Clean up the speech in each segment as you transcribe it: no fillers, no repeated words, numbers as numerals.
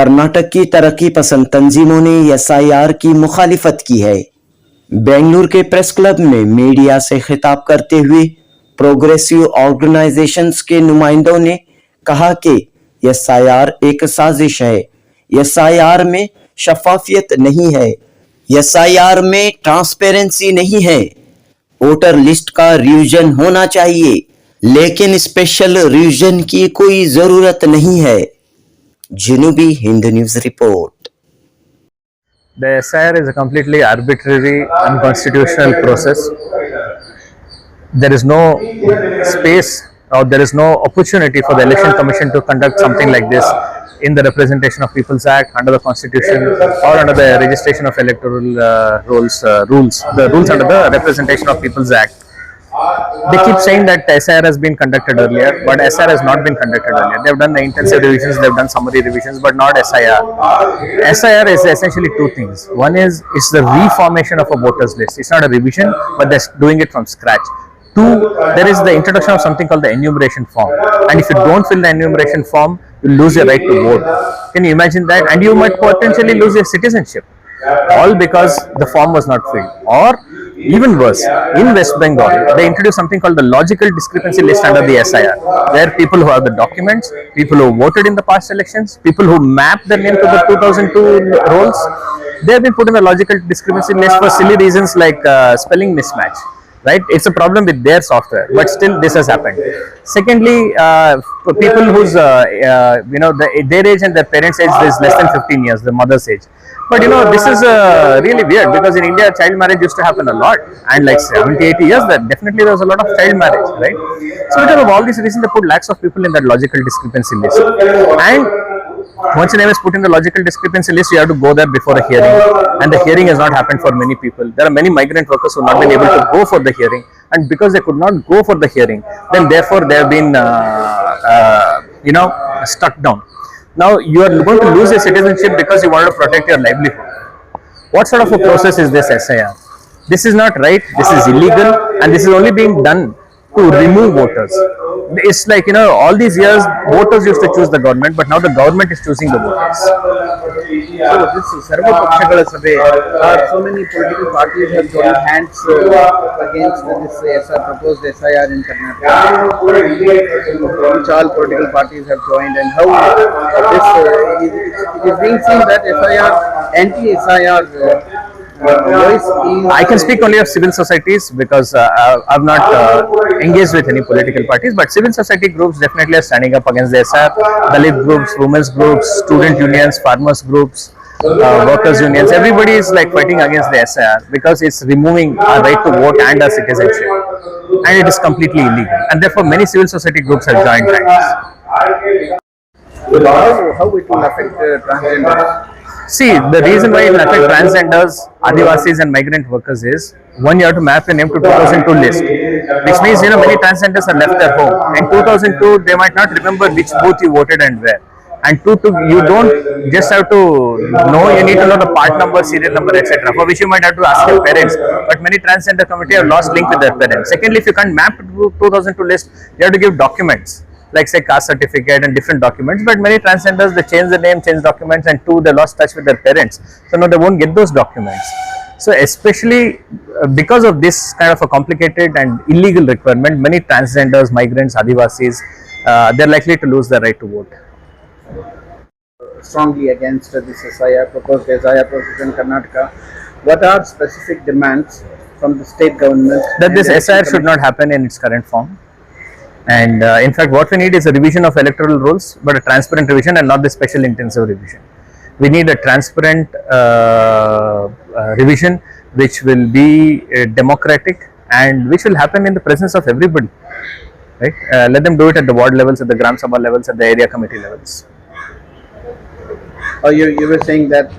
कर्नाटक की तरक्की पसंद तंजीमों ने एसआईआर की मुखालिफत की है। बेंगलुरु के प्रेस क्लब में मीडिया से खिताब करते हुए प्रोग्रेसिव ऑर्गेनाइजेशंस के नुमाइंदों ने कहा कि एसआईआर एक साजिश है। एसआईआर में शफाफियत नहीं है, एसआईआर में ट्रांसपेरेंसी नहीं है। वोटर लिस्ट का रिवीजन होना चाहिए, लेकिन स्पेशल रिवीजन की कोई जरूरत नहीं है। Janubi Hindu News report. The SIR is a completely arbitrary, unconstitutional process. There is no space or there is no opportunity for the Election Commission to conduct something like this in the Representation of People's Act, under the Constitution, or under the Registration of Electoral rules, the rules under the Representation of People's Act. They keep saying that SIR has been conducted earlier, but SIR has not been conducted earlier. They have done the intensive revisions, they have done summary revisions, but not SIR. SIR is essentially two things. One is it's the reformation of a voters list. It's not a revision, but they're doing it from scratch. Two, there is the introduction of something called the enumeration form. And if you don't fill the enumeration form, you lose your right to vote. Can you imagine that? And you might potentially lose your citizenship. All because the form was not filled. Or even worse, in West Bengal, they introduced something called the logical discrepancy list under the SIR, where people who have the documents, people who voted in the past elections, people who mapped their name to the 2002 rolls, they have been put in the logical discrepancy list for silly reasons like spelling mismatch. Right? It's a problem with their software, but still this has happened. Secondly, for people whose their age and their parents' age is less than 15 years, the mother's age. But this is really weird, because in India child marriage used to happen a lot, and like 70-80 years that definitely there was a lot of child marriage, right? So because of all these reasons, they put lakhs of people in that logical discrepancy list. And once your name is put in the logical discrepancy list, you have to go there before a hearing, and the hearing has not happened for many people. There are many migrant workers who have not been able to go for the hearing, and because they could not go for the hearing, then therefore they have been stuck down. Now you are going to lose your citizenship because you want to protect your livelihood. What sort of a process is this SIR? This is not right, this is illegal, and this is only being done to remove voters. It's like, all these years voters used to choose the government, but now the government is choosing the voters. So this Sarva Pakshagala Sabhe, so many political parties have joined hands against this proposed SIR in Karnataka. Which all political parties have joined, and how this it is being seen that SIR, anti-SIR I can speak only of civil societies, because I've not engaged with any political parties, but civil society groups definitely are standing up against the SIR. Dalit groups, women's groups, student unions, farmers groups, workers unions, everybody is like fighting against the SIR because it's removing our right to vote and our citizenship, and it is completely illegal, and therefore many civil society groups have joined hands. How it will affect transgenders? See, the reason why it will affect transgenders, Adivasis and migrant workers is, one, you have to map your name to 2002 list, which means many transgenders are left their home. In 2002, they might not remember which booth you voted and where. And two, you don't just have to know, you need to know the part number, serial number, etc. For which you might have to ask your parents. But many transgender community have lost link with their parents. Secondly, if you can't map to 2002 list, you have to give documents, like say caste certificate and different documents. But many transgenders, they change the name, change documents, and two, they lost touch with their parents, so now they won't get those documents. So especially because of this kind of a complicated and illegal requirement, many transgenders, migrants, Adivasis, they're likely to lose their right to vote. Strongly against this proposed SIR process in Karnataka. What are specific demands from the state government? That this SIR should not happen in its current form. And in fact, what we need is a revision of electoral rules, but a transparent revision and not the special intensive revision. We need a transparent revision which will be democratic and which will happen in the presence of everybody. Right? Let them do it at the ward levels, at the Gram Sabha levels, at the area committee levels. You were saying that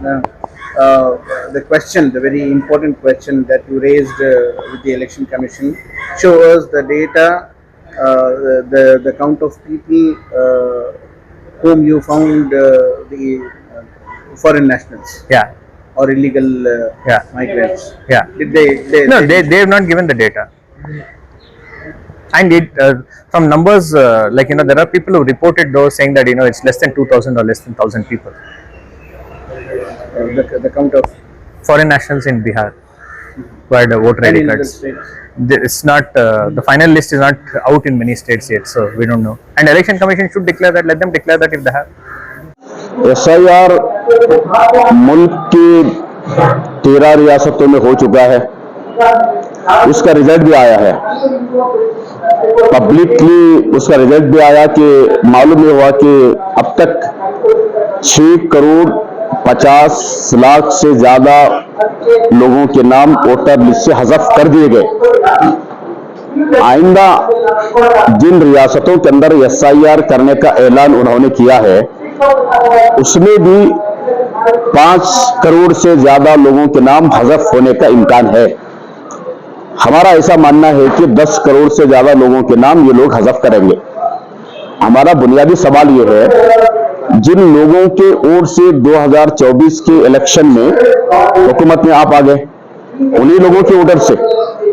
the very important question that you raised with the Election Commission, show us the data, the count of people whom you found the foreign nationals, or illegal migrants. Did they? No, they have not given the data. And it from numbers, there are people who reported those saying that it's less than 2,000 or less than 1,000 people. the count of foreign nationals in Bihar who had voter ID any other cards. states? It's not the final list is not out in many states yet, so we don't know. And election commission should declare that. Let them declare that if they have. SIR मुल्क की 13 रियासतों में हो चुका है, उसका result भी आया है। पब्लिकली उसका रिजल्ट भी आया कि मालूम ये हुआ कि अब तक 6 करोड़ 50 लाख से ज्यादा लोगों के नाम वोटर लिस्ट से हज़फ कर दिए गए। आइंदा जिन रियासतों के अंदर SIR करने का ऐलान उन्होंने किया है, उसमें भी 5 करोड़ से ज्यादा लोगों के नाम हज़फ होने का इम्कान है। हमारा ऐसा मानना है कि 10 करोड़ से ज्यादा लोगों के नाम ये लोग हज़फ करेंगे। हमारा बुनियादी सवाल ये है, जिन लोगों के वोट से 2024 के इलेक्शन में हुकूमत में आप आ गए, उन्हीं लोगों के वोटर से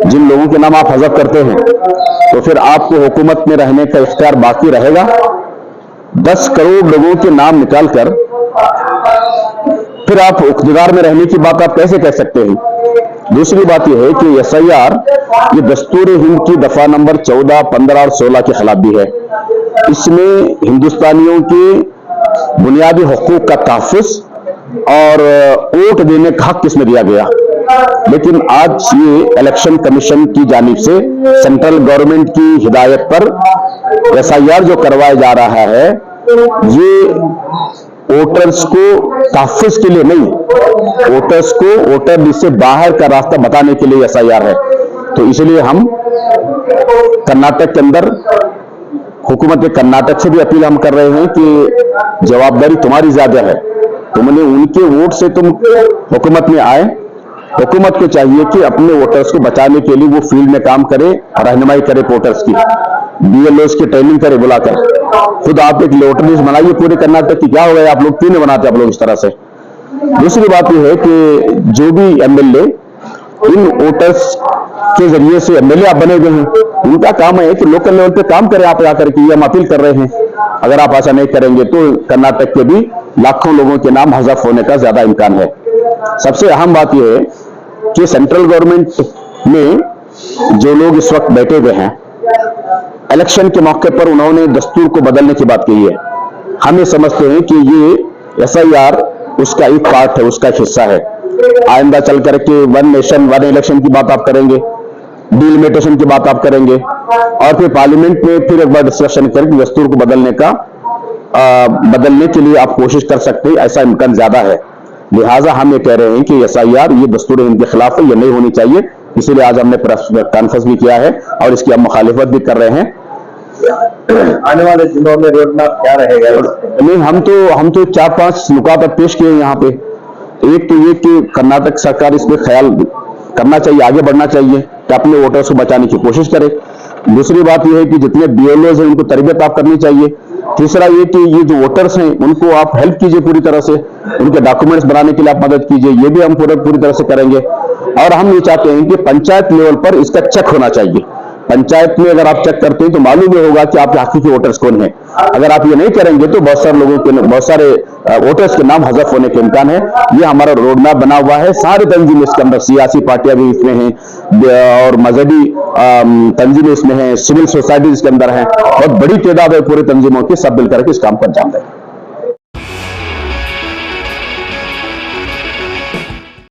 जिन लोगों के नाम आप हज़फ करते हैं, तो फिर आपको हुकूमत में रहने का इख्तियार बाकी रहेगा। 10 करोड़ लोगों के नाम निकालकर फिर आप इक़्तिदार में रहने की बात आप कैसे कह सकते हैं? दूसरी बात यह है कि SIR ये दस्तूर हिंद की दफा नंबर 14, 15 और 16 के खिलाफ भी है। इसमें हिंदुस्तानियों के बुनियादी हुकूक का तहफ़्फ़ुज़ और वोट देने का हक इसमें दिया गया। लेकिन आज ये इलेक्शन कमीशन की जानिब से सेंट्रल गवर्नमेंट की हिदायत पर SIR जो करवाया जा रहा है, ये वोटर्स को तहफ़्फ़ुज़ के लिए नहीं, वोटर्स को वोटर लिस्ट से बाहर का रास्ता बताने के लिए SIR है। तो इसलिए हम कर्नाटक के अंदर हुकूमत कर्नाटक से भी अपील हम कर रहे हैं कि जवाबदारी तुम्हारी ज्यादा है, तुमने उनके वोट से तुम हुकूमत में आए। हुकूमत को चाहिए कि अपने वोटर्स को बचाने के लिए वो फील्ड में काम करे, रहनुमाई करे, वोटर्स की BLOs की ट्रेनिंग करे बुलाकर। खुद आप एक वोटर लिस्ट बनाइए पूरे कर्नाटक की, क्या हो गया आप लोग क्यों नहीं बनाते आप लोग इस तरह से? दूसरी बात यह है कि जो भी MLA इन वोटर्स के जरिए से MLA आप बने हुए हैं, उनका काम है कि लोकल लेवल पे काम करें। आप जाकर के ये हम अपील कर रहे हैं, अगर आप ऐसा नहीं करेंगे तो कर्नाटक के भी लाखों लोगों के नाम हज़फ होने का ज्यादा इम्कान है। सबसे अहम बात यह है कि सेंट्रल गवर्नमेंट में जो लोग इस वक्त बैठे हुए हैं, इलेक्शन के मौके पर उन्होंने दस्तूर को बदलने की बात कही है। हम ये समझते हैं कि ये SIR उसका एक पार्ट है, उसका एक हिस्सा है। आइंदा चल करके 1 नेशन 1 इलेक्शन की बात आप करेंगे, डिलिमिटेशन की बात आप करेंगे, और फिर पार्लियामेंट में फिर एक बार डिस्कशन करके दस्तूर को बदलने के लिए आप कोशिश कर सकते हैं, ऐसा इम्कान ज्यादा है। लिहाजा हम ये कह रहे हैं कि SIR ये दस्तूर हिंद के खिलाफ है, ये नहीं होनी चाहिए। इसीलिए आज हमने प्रेस कॉन्फ्रेंस भी किया है और इसकी हम मुखालिफत भी कर रहे हैं। आने वाले दिनों में रोड मैप क्या रहेगा? नहीं, हम तो 4-5 नुकात पेश किए यहाँ पे। एक तो ये कि कर्नाटक सरकार इसमें ख्याल करना चाहिए, आगे बढ़ना चाहिए कि अपने वोटर्स को बचाने की कोशिश करे। दूसरी बात यह है कि जितने BLOs हैं उनको तरबियत आप करनी चाहिए। तीसरा ये कि ये जो वोटर्स हैं उनको आप हेल्प कीजिए पूरी तरह से, उनके डॉक्यूमेंट्स बनाने के लिए आप मदद कीजिए, ये भी हम पूरी तरह से करेंगे। और हम ये चाहते हैं कि पंचायत लेवल पर इसका चेक होना चाहिए। पंचायत में अगर आप चेक करते हैं तो मालूम ये होगा कि आपके हकीकी वोटर्स कौन है। अगर आप ये नहीं करेंगे तो बहुत सारे वोटर्स के नाम हज़फ होने के इम्कान है। ये हमारा रोड मैप बना हुआ है। सारे तंजीम इसके अंदर, सियासी पार्टियां भी इसमें हैं और मजहबी तंजीमें इसमें हैं, सिविल सोसाइटी इसके अंदर है, बहुत बड़ी तादाद है पूरे तंजीमों की, सब मिलकर के इस काम को अंजाम दें।